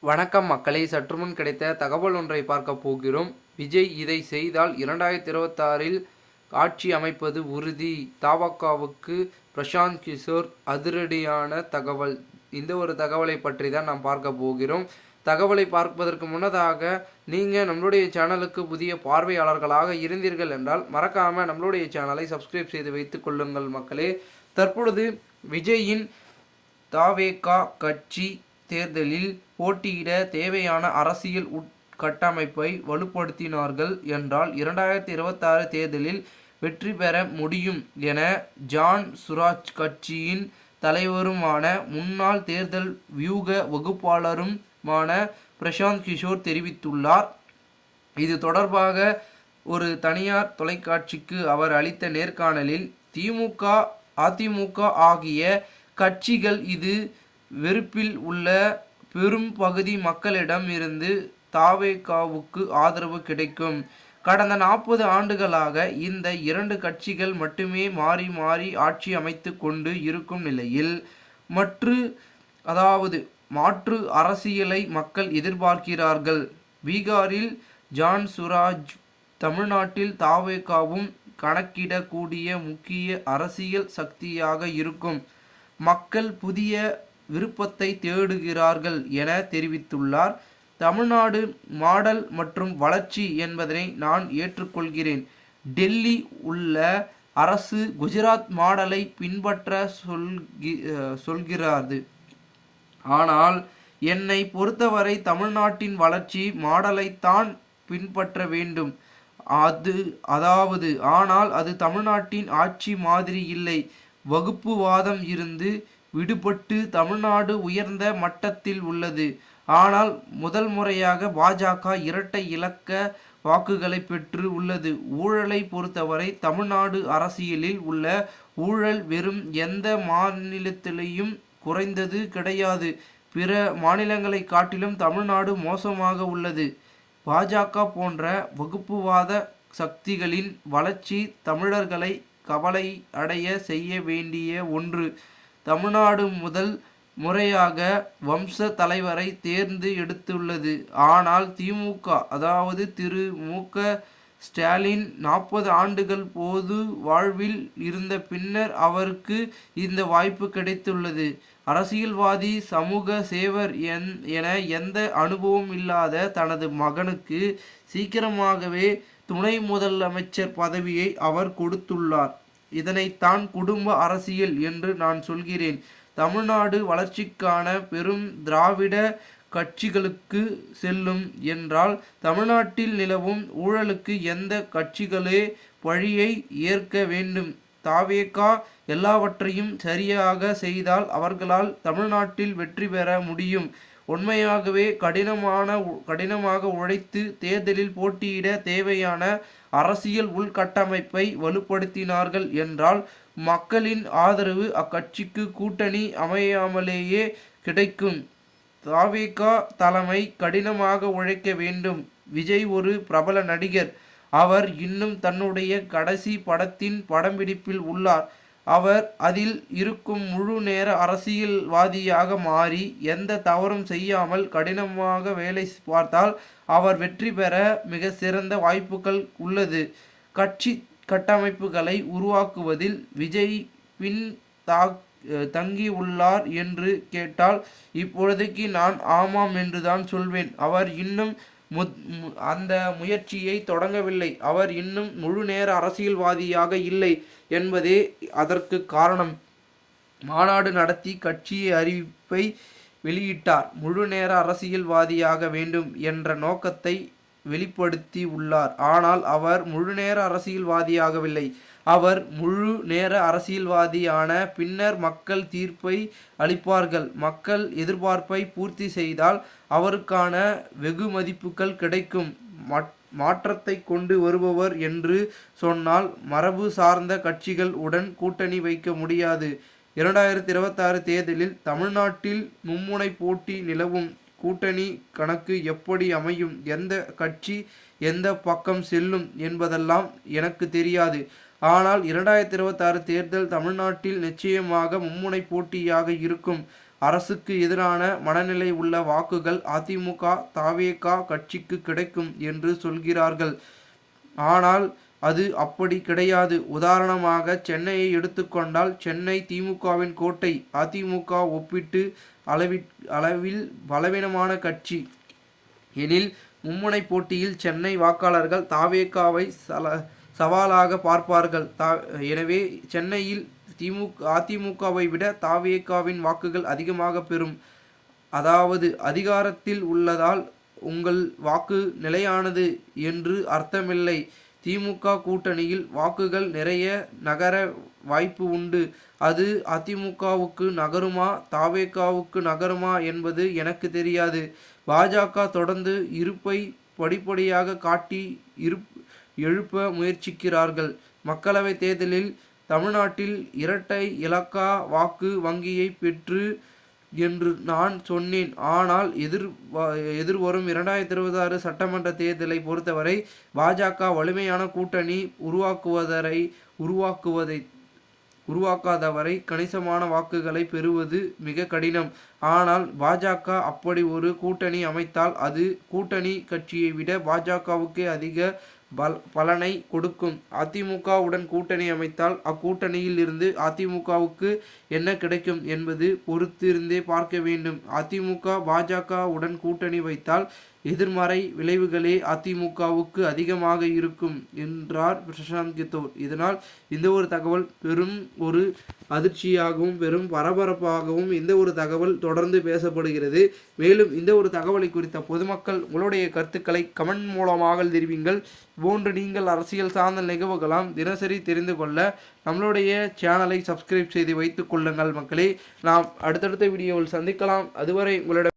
வணக்கம் மக்களே, சற்றுமுன் கிடைத்த தகவல் ஒன்றை பார்க்க போகிறோம். விஜய் இதை செய்தால் 2026இல் ஆட்சி அமைப்பது உறுதி. தவகவுக்கு பிரசாந்த் கிஷோர் அதிரடியான தகவல். இந்த ஒரு தகவலை பற்றி தான் நாம் பார்க்க போகிறோம். தகவலை பார்ப்பதற்கு முன்னதாக நீங்கள் நம்மளுடைய சேனலுக்கு புதிய பார்வையாளர்களாக இருந்தீர்கள் என்றால் மறக்காமல் நம்மளுடைய சேனலை சப்ஸ்கிரைப் செய்து வைத்துக் கொள்ளுங்கள் மக்களே. தற்பொழுது விஜயின் தவேகா கட்சி தேர்தலில் போட்டியிட தேவையான அரசியல் உட்கட்டமைப்பை வலுப்படுத்தினார்கள் என்றால் 2026 தேர்தலில் வெற்றி பெற முடியும் என ஜான் சுராஜ் கட்சியின் தலைவருமான முன்னாள் தேர்தல் வியூக வகுப்பாளருமான பிரசாந்த் கிஷோர் தெரிவித்துள்ளார். இது தொடர்பாக ஒரு தனியார் தொலைக்காட்சிக்கு அவர் அளித்த நேர்காணலில் திமுக, அதிமுக ஆகிய கட்சிகள் இது வெறுப்பில் உள்ள பெரும் பகுதி மக்களிடம் இருந்து தவேகாவுக்கு ஆதரவு கிடைக்கும். கடந்த 40 ஆண்டுகளாக இந்த இரண்டு கட்சிகள் மட்டுமே மாறி மாறி ஆட்சி அமைத்து கொண்டு இருக்கும் நிலையில் மாற்று அரசியலை மக்கள் எதிர்பார்க்கிறார்கள். பீகாரில் ஜான் சுராஜ், தமிழ்நாட்டில் தவேகாவும் கணக்கிடக்கூடிய முக்கிய அரசியல் சக்தியாக இருக்கும். மக்கள் புதிய விருப்பத்தை தேடுகிறார்கள் என தெரிவித்துள்ளார். தமிழ்நாடு மாடல் மற்றும் வளர்ச்சி என்பதனை நான் ஏற்றுக்கொள்கிறேன். டெல்லி உள்ள அரசு குஜராத் மாடலை பின்பற்ற சொல்கிறது. ஆனால் என்னை பொறுத்தவரை தமிழ்நாட்டின் வளர்ச்சி மாடலைத்தான் பின்பற்ற வேண்டும். ஆனால் அது தமிழ்நாட்டின் ஆட்சி மாதிரி இல்லை. வகுப்புவாதம் இருந்து விடுபட்டு தமிழ்நாடு உயர்ந்த மட்டத்தில் உள்ளது. ஆனால் முதல் முறையாக பாஜக இரட்டை இலக்க வாக்குகளை பெற்று உள்ளது. ஊழலை பொறுத்தவரை தமிழ்நாடு அரசியலில் உள்ள ஊழல் வெறும் எந்த மாநிலத்திலேயும் குறைந்தது கிடையாது. பிற மாநிலங்களை காட்டிலும் தமிழ்நாடு மோசமாக உள்ளது. பாஜக போன்ற வகுப்புவாத சக்திகளின் வளர்ச்சி தமிழர்களை கவலை அடைய செய்ய வேண்டிய ஒன்று. தமிழ்நாடு முதல் முறையாக வம்ச தலைவரை தேர்ந்து எடுத்துள்ளது. ஆனால் திமுக திரு மு.க. ஸ்டாலின் 40 ஆண்டுகள் பொது வாழ்வில் இருந்த பின்னர் அவருக்கு இந்த வாய்ப்பு கிடைத்துள்ளது. அரசியல்வாதி, சமூக சேவர் என எந்த அனுபவம் இல்லாத தனது மகனுக்கு சீக்கிரமாகவே துணை முதலமைச்சர் பதவியை அவர் கொடுத்துள்ளார். இதனைத்தான் குடும்ப அரசியல் என்று நான் சொல்கிறேன். தமிழ்நாடு வளர்ச்சிக்கான பெரும் திராவிட கட்சிகளுக்கு செல்லும் என்றால் தமிழ்நாட்டில் நிலவும் ஊழலுக்கு எந்த கட்சிகளே பழியை ஏற்க வேண்டும். தவேகா எல்லாவற்றையும் சரியாக செய்தால் அவர்களால் தமிழ்நாட்டில் வெற்றி பெற முடியும். உண்மையாகவே கடினமாக உழைத்து தேர்தலில் போட்டியிட தேவையான அரசியல் உள்கட்டமைப்பை வலுப்படுத்தினார்கள் என்றால் மக்களின் ஆதரவு அக்கட்சிக்கு கூட்டணி அமையாமலேயே கிடைக்கும். தவேகா தலைமை கடினமாக உழைக்க வேண்டும். விஜய் ஒரு பிரபல நடிகர். அவர் இன்னும் தன்னுடைய கடைசி படத்தின் படப்பிடிப்பில் உள்ளார். அவர் அதில் இருக்கும் முழு நேர அரசியல்வாதியாக மாறி எந்த தவறும் செய்யாமல் கடினமாக வேலை பார்த்தால் அவர் வெற்றி பெற மிக சிறந்த வாய்ப்புகள் உள்ளது. கட்சி கட்டமைப்புகளை உருவாக்குவதில் விஜய் பின் தங்கியுள்ளார் என்று கேட்டால் இப்பொழுதைக்கு நான் ஆமாம் என்றுதான் சொல்வேன். அவர் இன்னும் அந்த முயற்சியை தொடங்கவில்லை. அவர் இன்னும் முழு நேர அரசியல்வாதியாக இல்லை என்பதே அதற்கு காரணம். மாநாடு நடத்தி கட்சி அறிவிப்பை வெளியிட்டார். முழு நேர அரசியல்வாதியாக வேண்டும் என்ற நோக்கத்தை வெளிப்படுத்தி உள்ளார். ஆனால் அவர் முழு நேர அரசியல்வாதியாகவில்லை. அவர் முழு நேர அரசியல்வாதியான பின்னர் மக்கள் தீர்ப்பை அளிப்பார்கள். மக்கள் எதிர்பார்ப்பை பூர்த்தி செய்தால் அவருக்கான வெகு மதிப்புகள் கிடைக்கும். மாற்றத்தை கொண்டு வருபவர் என்று சொன்னால் மரபு சார்ந்த கட்சிகள் உடன் கூட்டணி வைக்க முடியாது. 2026 தேர்தலில் தமிழ்நாட்டில் மும்முனை போட்டி நிலவும். கூட்டணி கணக்கு எப்படி அமையும், எந்த கட்சி எந்த பக்கம் செல்லும் என்பதெல்லாம் எனக்கு தெரியாது. ஆனால் 2026 தேர்தல் தமிழ்நாட்டில் நிச்சயமாக மும்முனை போட்டியாக இருக்கும். அரசுக்கு எதிரான மனநிலை உள்ள வாக்குகள் அதிமுக தவேகா கட்சிக்கு கிடைக்கும் என்று சொல்கிறார்கள். ஆனால் அது அப்படி கிடையாது. உதாரணமாக சென்னையை எடுத்துக்கொண்டால், சென்னை திமுகவின் கோட்டை. அதிமுக ஒப்பீட்டு அளவில் பலவீனமான கட்சி எனில், மும்முனை போட்டியில் சென்னை வாக்காளர்கள் தவேகாவை சவாலாக பார்ப்பார்கள். எனவே சென்னையில் அதிமுகவை விட தவேகாவின் வாக்குகள் அதிகமாக பெறும். அதாவது அதிகாரத்தில் உள்ளதால் உங்கள் வாக்கு நிலையானது என்று அர்த்தமில்லை. திமுக கூட்டணியில் வாக்குகள் நிறைய நகர வாய்ப்பு உண்டு. அது அதிமுகவுக்கு நகருமா தவேகாவுக்கு நகருமா என்பது எனக்கு தெரியாது. பாஜக தொடர்ந்து இருப்பை படிப்படியாக காட்டி எழுப்ப முயற்சிக்கிறார்கள். மக்களவைத் தேர்தலில் தமிழ்நாட்டில் இரட்டை இலக்கா வாக்கு வங்கியை பெற்று என்று நான் சொன்னேன். ஆனால் எதிர்வரும் 2026 சட்டமன்ற தேர்தலை பொறுத்தவரை பாஜக வலிமையான கூட்டணி உருவாக்காதவரை கணிசமான வாக்குகளை பெறுவது மிக கடினம். ஆனால் பாஜக அப்படி ஒரு கூட்டணி அமைத்தால் அது கூட்டணி கட்சியை விட பாஜகவுக்கே அதிக பலனை கொடுக்கும். அதிமுகவுடன் கூட்டணி அமைத்தால் அக்கூட்டணியில் இருந்து அதிமுகவுக்கு என்ன கிடைக்கும் என்பது பொறுத்திருந்தே பார்க்க வேண்டும். அதிமுக பாஜக உடன் கூட்டணி வைத்தால் எதிர்மறை விளைவுகளே அதிமுகவுக்கு அதிகமாக இருக்கும் என்றார் பிரசாந்த் கிஷோர். இதனால் இந்த ஒரு தகவல் பெரும் ஒரு அதிர்ச்சியாகவும் பெரும் பரபரப்பாகவும் இந்த ஒரு தகவல் தொடர்ந்து பேசப்படுகிறது. மேலும் இந்த ஒரு தகவலை குறித்த பொதுமக்கள் உங்களுடைய கருத்துக்களை கமெண்ட் மூலமாக தெரிவிங்கள். போன்று நீங்கள் அரசியல் சார்ந்த நிகழ்வுகளாம் தினசரி தெரிந்து கொள்ள நம்மளுடைய சேனலை சப்ஸ்கிரைப் செய்து வைத்துக் கொள்ளுங்கள் மக்களே. நாம் அடுத்தடுத்த வீடியோவில் சந்திக்கலாம். அதுவரை உங்களிடம்